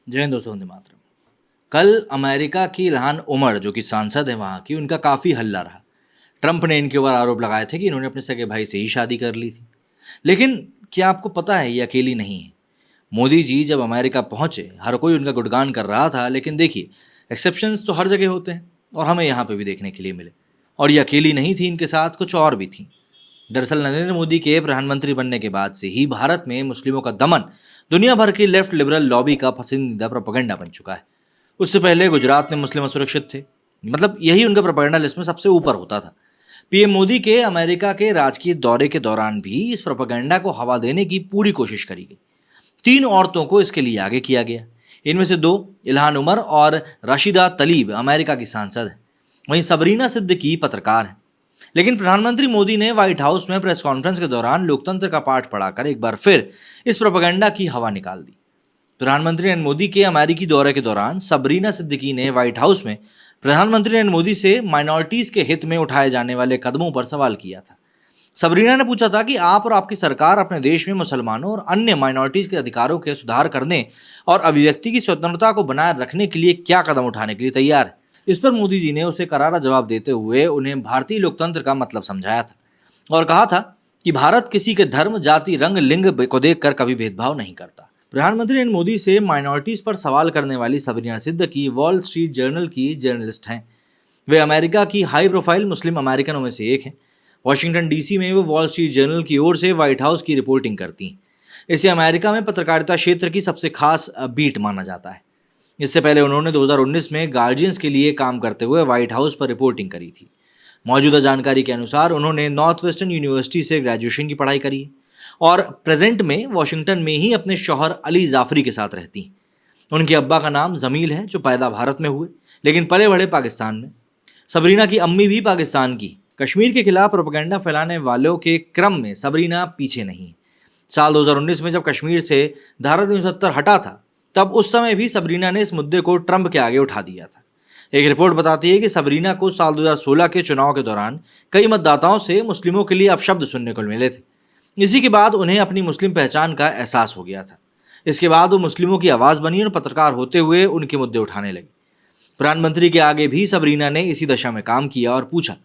जय हिंद दोस्तों, वंदे मातरम। कल अमेरिका की इल्हान उमर जो कि सांसद है वहाँ की, उनका काफ़ी हल्ला रहा। ट्रंप ने इनके ऊपर आरोप लगाए थे कि इन्होंने अपने सगे भाई से ही शादी कर ली थी। लेकिन क्या आपको पता है ये अकेली नहीं है। मोदी जी जब अमेरिका पहुंचे हर कोई उनका गुणगान कर रहा था, लेकिन देखिए एक्सेप्शंस तो हर जगह होते हैं और हमें यहाँ पे भी देखने के लिए मिले। और ये अकेली नहीं थी, इनके साथ कुछ और भी थी। दरअसल नरेंद्र मोदी के प्रधानमंत्री बनने के बाद से ही भारत में मुस्लिमों का दमन दुनिया भर की लेफ्ट लिबरल लॉबी का पसंदीदा प्रोपेगेंडा बन चुका है। उससे पहले गुजरात में मुस्लिम असुरक्षित थे, मतलब यही उनका प्रोपेगेंडा लिस्ट में सबसे ऊपर होता था। पीएम मोदी के अमेरिका के राजकीय दौरे के दौरान भी इस प्रोपेगेंडा को हवा देने की पूरी कोशिश करी गई। 3 औरतों को इसके लिए आगे किया गया। इनमें से 2 इल्हान उमर और राशिदा तलीब अमेरिका की सांसद हैं। वहीं सबरीना सिद्दीकी पत्रकार हैं। लेकिन प्रधानमंत्री मोदी ने व्हाइट हाउस में प्रेस कॉन्फ्रेंस के दौरान लोकतंत्र का पाठ पढ़ाकर एक बार फिर इस प्रोपेगेंडा की हवा निकाल दी। प्रधानमंत्री नरेंद्र मोदी के अमेरिकी दौरे के दौरान सबरीना सिद्दीकी ने व्हाइट हाउस में प्रधानमंत्री नरेंद्र मोदी से माइनॉरिटीज के हित में उठाए जाने वाले कदमों पर सवाल किया था। सबरीना ने पूछा था कि आप और आपकी सरकार अपने देश में मुसलमानों और अन्य माइनॉरिटीज के अधिकारों के सुधार करने और अभिव्यक्ति की स्वतंत्रता को बनाए रखने के लिए क्या कदम उठाने के लिए तैयार है। इस पर मोदी जी ने उसे करारा जवाब देते हुए उन्हें भारतीय लोकतंत्र का मतलब समझाया था और कहा था कि भारत किसी के धर्म, जाति, रंग, लिंग को देखकर कभी भेदभाव नहीं करता। प्रधानमंत्री नरेंद्र मोदी से माइनॉरिटीज पर सवाल करने वाली Sabrina Siddiqui wall street journal की जर्नलिस्ट हैं। वे अमेरिका की हाई प्रोफाइल मुस्लिम अमेरिकनों में से एक हैं। वॉशिंगटन डीसी में वो वॉल स्ट्रीट जर्नल की ओर से व्हाइट हाउस की रिपोर्टिंग करती हैं। इसे अमेरिका में पत्रकारिता क्षेत्र की सबसे खास बीट माना जाता है। इससे पहले उन्होंने 2019 में गार्जियंस के लिए काम करते हुए व्हाइट हाउस पर रिपोर्टिंग करी थी। मौजूदा जानकारी के अनुसार उन्होंने नॉर्थ वेस्टर्न यूनिवर्सिटी से ग्रेजुएशन की पढ़ाई करी है और प्रेजेंट में वॉशिंगटन में ही अपने शौहर अली जाफरी के साथ रहती हैं। उनके अब्बा का नाम जमील है, जो पैदा भारत में हुए लेकिन पले बढ़े पाकिस्तान में। सबरीना की अम्मी भी पाकिस्तान की। कश्मीर के खिलाफ प्रोपेगेंडा फैलाने वालों के क्रम में सबरीना पीछे नहीं। साल 2019 में जब कश्मीर से धारा 370 हटा था, तब उस समय भी सबरीना ने इस मुद्दे को ट्रंप के आगे उठा दिया था। एक रिपोर्ट बताती है कि सबरीना को साल 2016 के चुनाव के दौरान कई मतदाताओं से मुस्लिमों के लिए अपशब्द सुनने को मिले थे। इसी के बाद उन्हें अपनी मुस्लिम पहचान का एहसास हो गया था। इसके बाद वो मुस्लिमों की आवाज़ बनी और पत्रकार होते हुए उनके मुद्दे उठाने लगी। प्रधानमंत्री के आगे भी सबरीना ने इसी दशा में काम किया और पूछा।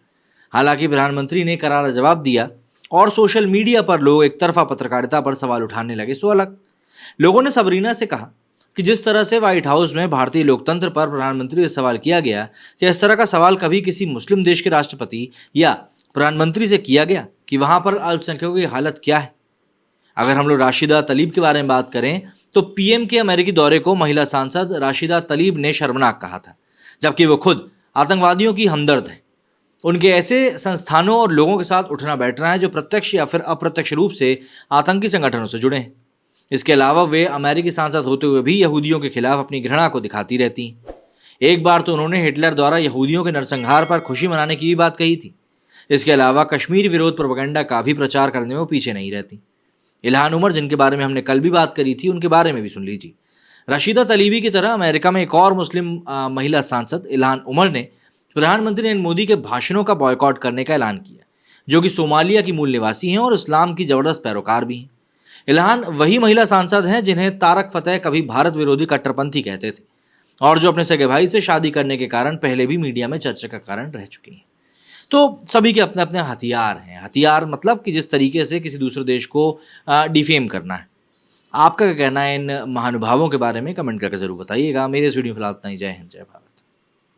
हालांकि प्रधानमंत्री ने करारा जवाब दिया और सोशल मीडिया पर लोग एक तरफा पत्रकारिता पर सवाल उठाने लगे सो अलग। लोगों ने सबरीना से कहा कि जिस तरह से व्हाइट हाउस में भारतीय लोकतंत्र पर प्रधानमंत्री से सवाल किया गया, क्या इस तरह का सवाल कभी किसी मुस्लिम देश के राष्ट्रपति या प्रधानमंत्री से किया गया कि वहां पर अल्पसंख्यकों की हालत क्या है। अगर हम लोग राशिदा तलीब के बारे में बात करें तो पीएम के अमेरिकी दौरे को महिला सांसद राशिदा तलीब ने शर्मनाक कहा था, जबकि वो खुद आतंकवादियों की हमदर्द है। उनके ऐसे संस्थानों और लोगों के साथ उठना बैठना है जो प्रत्यक्ष या फिर अप्रत्यक्ष रूप से आतंकी संगठनों से जुड़े हैं। इसके अलावा वे अमेरिकी सांसद होते हुए भी यहूदियों के खिलाफ अपनी घृणा को दिखाती रहती हैं। एक बार तो उन्होंने हिटलर द्वारा यहूदियों के नरसंहार पर खुशी मनाने की भी बात कही थी। इसके अलावा कश्मीर विरोध प्रोपेगेंडा का भी प्रचार करने में वो पीछे नहीं रहती। इल्हान उमर, जिनके बारे में हमने कल भी बात करी थी, उनके बारे में भी सुन लीजिए। रशीदा तलीबी की तरह अमेरिका में एक और मुस्लिम महिला सांसद इल्हान उमर ने प्रधानमंत्री नरेंद्र मोदी के भाषणों का बॉयकॉट करने का ऐलान किया, जो कि सोमालिया की मूल निवासी हैं और इस्लाम की जबरदस्त पैरोकार भी हैं। इल्हान वही महिला सांसद हैं जिन्हें तारक फतेह कभी भारत विरोधी कट्टरपंथी कहते थे और जो अपने सगे भाई से शादी करने के कारण पहले भी मीडिया में चर्चा का कारण रह चुकी हैं। तो सभी के अपने अपने हथियार हैं। हथियार मतलब कि जिस तरीके से किसी दूसरे देश को डिफेम करना है। आपका क्या कहना है इन महानुभावों के बारे में, कमेंट करके जरूर बताइएगा। मेरे इस वीडियो में फिलहाल इतना ही। जय हिंद, जय भारत।